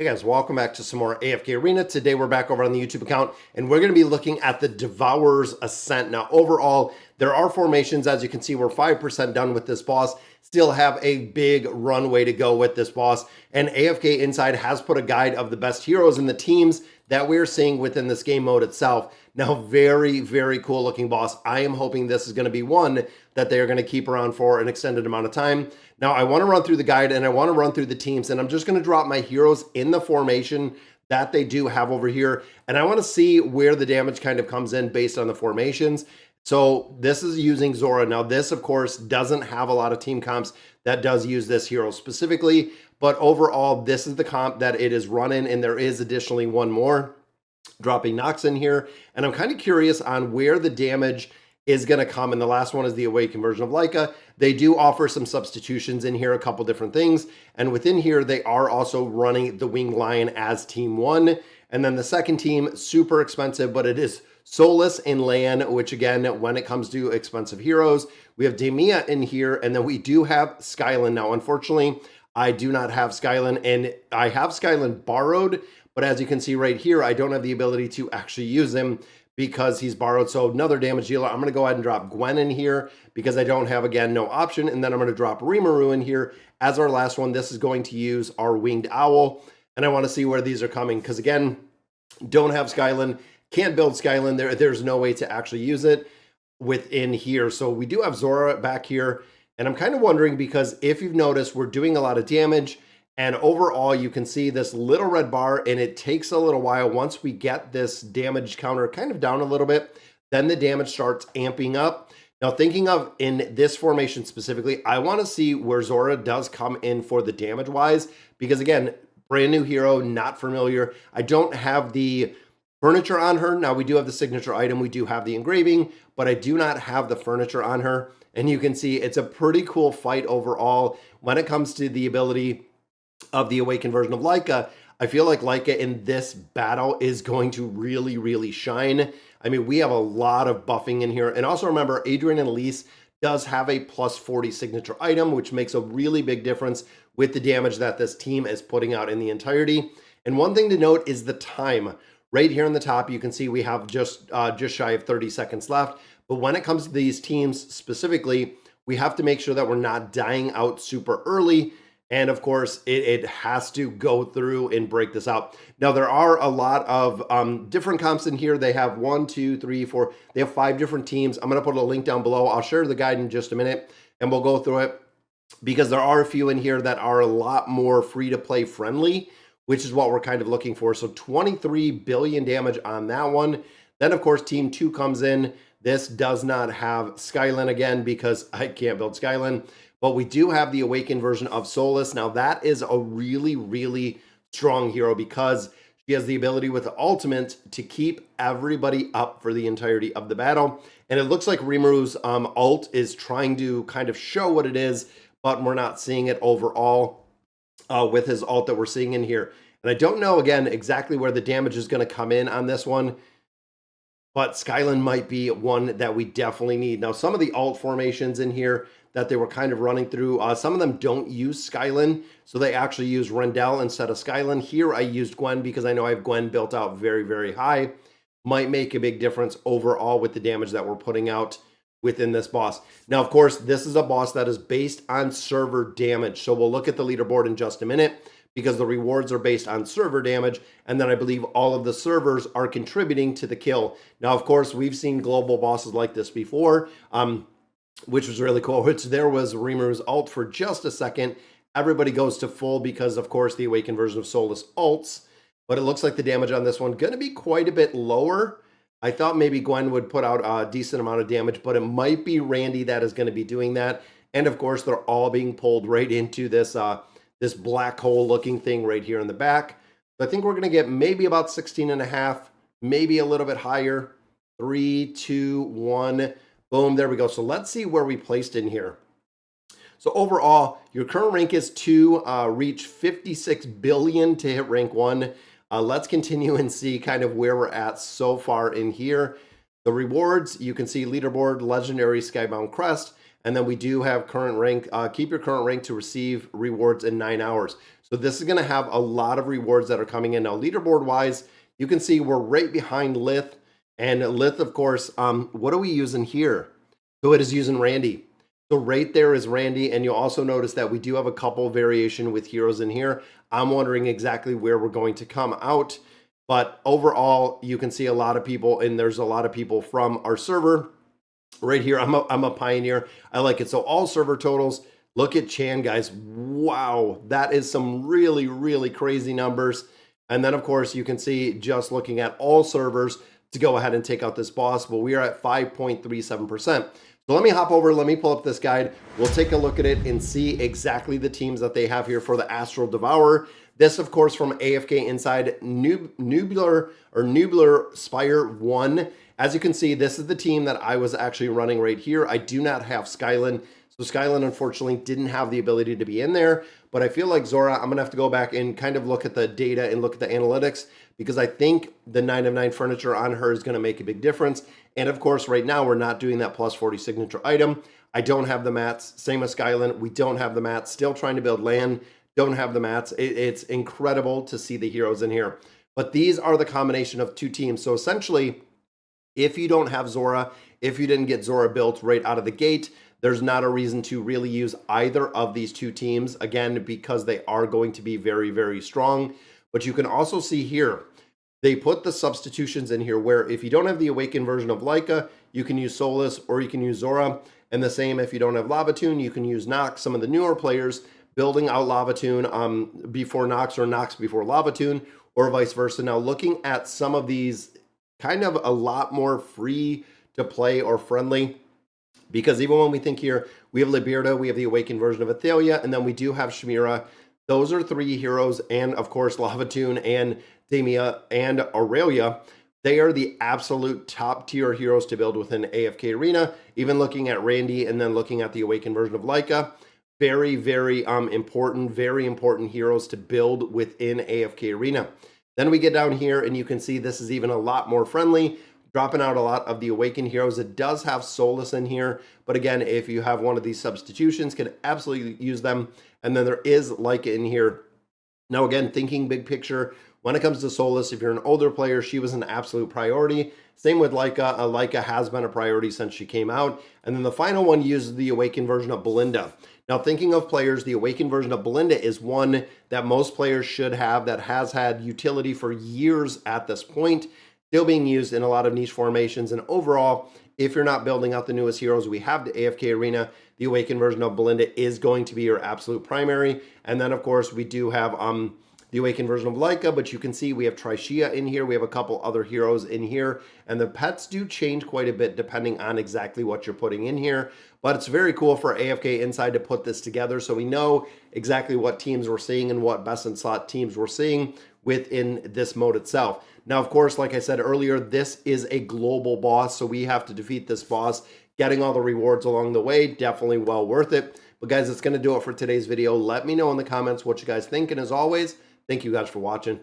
Hey guys, welcome back to some more AFK Arena. Today we're back over on the YouTube account and we're going to be looking at the Devourer's Ascent. Now overall, there are formations. As you can see, we're 5% done with this boss. Still have a big runway to go with this boss. And AFK Inside has put a guide of the best heroes and the teams that we're seeing within this game mode itself. Now, very, very cool looking boss. I am hoping this is going to be one that they are going to keep around for an extended amount of time. Now, I want to run through the guide and I want to run through the teams, and I'm just going to drop my heroes in the formation that they do have over here. And I want to see where the damage kind of comes in based on the formations. So this is using Zora. Now, this, of course, doesn't have a lot of team comps that does use this hero specifically, but overall, this is the comp that it is running, and there is additionally one more dropping Nox in here. And I'm kind of curious on where the damage is going to come. And the last one is the Awakened version of Leica. They do offer some substitutions in here, a couple different things. And within here, they are also running the Winged Lion as team one. And then the second team, super expensive, but it is Solus and Lan, which again, when it comes to expensive heroes, we have Demia in here, and then we do have Skylin. Now, unfortunately, I do not have Skylin, and I have Skylin borrowed, but as you can see right here, I don't have the ability to actually use him because he's borrowed. So another damage dealer. I'm going to go ahead and drop Gwen in here because I don't have, again, no option. And then I'm going to drop Rimuru in here as our last one. This is going to use our Winged Owl. And I want to see where these are coming because, again, don't have Skylin. Can't build Skylin. There's no way to actually use it within here. So we do have Zora back here. And I'm kind of wondering because if you've noticed, we're doing a lot of damage. And overall, you can see this little red bar, and it takes a little while. Once we get this damage counter kind of down a little bit, then the damage starts amping up. Now, thinking of in this formation specifically, I want to see where Zora does come in for the damage-wise, because again, brand new hero, not familiar. I don't have the furniture on her. Now, we do have the signature item. We do have the engraving, but I do not have the furniture on her. And you can see it's a pretty cool fight overall when it comes to the ability of the Awakened version of Leica. I feel like Leica in this battle is going to really, really shine. I mean, we have a lot of buffing in here. And also remember, Adrian and Elise does have a plus 40 signature item, which makes a really big difference with the damage that this team is putting out in the entirety. And one thing to note is the time. Right here on the top, you can see we have just shy of 30 seconds left. But when it comes to these teams specifically, we have to make sure that we're not dying out super early. And of course, it has to go through and break this out. Now, there are a lot of different comps in here. They have 1, 2, 3, 4. They have 5 different teams. I'm going to put a link down below. I'll share the guide in just a minute, and we'll go through it because there are a few in here that are a lot more free-to-play friendly, which is what we're kind of looking for. So 23 billion damage on that one. Then, of course, Team 2 comes in. This does not have Skylin again because I can't build Skylin. But we do have the Awakened version of Solus. Now, that is a really, really strong hero because she has the ability with the ultimate to keep everybody up for the entirety of the battle. And it looks like Rimuru's ult is trying to kind of show what it is, but we're not seeing it overall with his ult that we're seeing in here. And I don't know, again, exactly where the damage is going to come in on this one, but Skylin might be one that we definitely need. Now, some of the ult formations in here that they were kind of running through, some of them don't use Skylin, so they actually use Rendell instead of Skylin. Here, I used Gwen because I know I have Gwen built out very, very high. Might make a big difference overall with the damage that we're putting out within this boss. Now, of course, this is a boss that is based on server damage, so we'll look at the leaderboard in just a minute because the rewards are based on server damage, and then I believe all of the servers are contributing to the kill. Now, of course, we've seen global bosses like this before, which was really cool, which there was Rimuru's ult for just a second. Everybody goes to full because, of course, the Awakened version of Solus ults, but it looks like the damage on this one going to be quite a bit lower. I thought maybe Gwen would put out a decent amount of damage, but it might be Randy that is going to be doing that. And, of course, they're all being pulled right into this this black hole looking thing right here in the back. So I think we're going to get maybe about 16.5, maybe a little bit higher. 3, 2, 1. Boom, there we go. So let's see where we placed in here. So overall, your current rank is 2, reach 56 billion to hit rank 1. Let's continue and see kind of where we're at so far in here. The rewards, you can see leaderboard, legendary, skybound crest, And then we do have current rank, keep your current rank to receive rewards in 9 hours. So this is gonna have a lot of rewards that are coming in. Now, leaderboard wise, you can see we're right behind Lith. And Lith, of course, what are we using here? So it is using Randy. So right there is Randy, and you'll also notice that we do have a couple variation with heroes in here. I'm wondering exactly where we're going to come out, but overall, you can see a lot of people, and there's a lot of people from our server. Right here, I'm a pioneer. I like it. So all server totals, look at Chan, guys. Wow, that is some really, really crazy numbers. And then, of course, you can see just looking at all servers to go ahead and take out this boss. Well, we are at 5.37%. So let me hop over, let me pull up this guide. We'll take a look at it and see exactly the teams that they have here for the Astral Devourer. This, of course, from AFK Inside Nubular Spire 1. As you can see, this is the team that I was actually running right here. I do not have Skyland. So Skyland, unfortunately, didn't have the ability to be in there. But I feel like Zora, I'm going to have to go back and kind of look at the data and look at the analytics, because I think the 9 of 9 furniture on her is going to make a big difference. And of course, right now, we're not doing that plus 40 signature item. I don't have the mats. Same as Skyland. We don't have the mats. Still trying to build land. Don't have the mats. It's incredible to see the heroes in here. But these are the combination of two teams. So essentially, if you don't have Zora, if you didn't get Zora built right out of the gate, there's not a reason to really use either of these two teams, again, because they are going to be very, very strong. But you can also see here, they put the substitutions in here where if you don't have the Awakened version of Leica, you can use Solus or you can use Zora. And the same if you don't have Lavatoon, you can use Nox. Some of the newer players building out Lavatoon before Nox or Nox before Lavatoon, or vice versa. Now, looking at some of these, kind of a lot more free to play or friendly, because even when we think here, we have Liberta, we have the Awakened version of Athalia, and then we do have Shmira. Those are 3 heroes, and of course, Lavatoon and Damia and Aurelia. They are the absolute top tier heroes to build within AFK Arena. Even looking at Randy and then looking at the Awakened version of Leica, very, very important heroes to build within AFK Arena. Then we get down here and you can see this is even a lot more friendly, dropping out a lot of the Awakened heroes. It does have Solus in here, but again, if you have one of these substitutions, can absolutely use them. And then there is Leica in here. Now again, thinking big picture, when it comes to Solus, if you're an older player, she was an absolute priority. Same with Leica. Leica has been a priority since she came out. And then the final one uses the Awakened version of Belinda. Now, thinking of players, the Awakened version of Belinda is one that most players should have, that has had utility for years at this point, still being used in a lot of niche formations. And overall, if you're not building out the newest heroes we have to AFK Arena, the Awakened version of Belinda is going to be your absolute primary. And then, of course, we do have the Awakened version of Leica, but you can see we have Trishia in here. We have a couple other heroes in here, and the pets do change quite a bit depending on exactly what you're putting in here. But it's very cool for AFK Inside to put this together so we know exactly what teams we're seeing and what best in slot teams we're seeing within this mode itself. Now, of course, like I said earlier, this is a global boss, so we have to defeat this boss. Getting all the rewards along the way, definitely well worth it. But guys, that's going to do it for today's video. Let me know in the comments what you guys think, and as always, thank you guys for watching.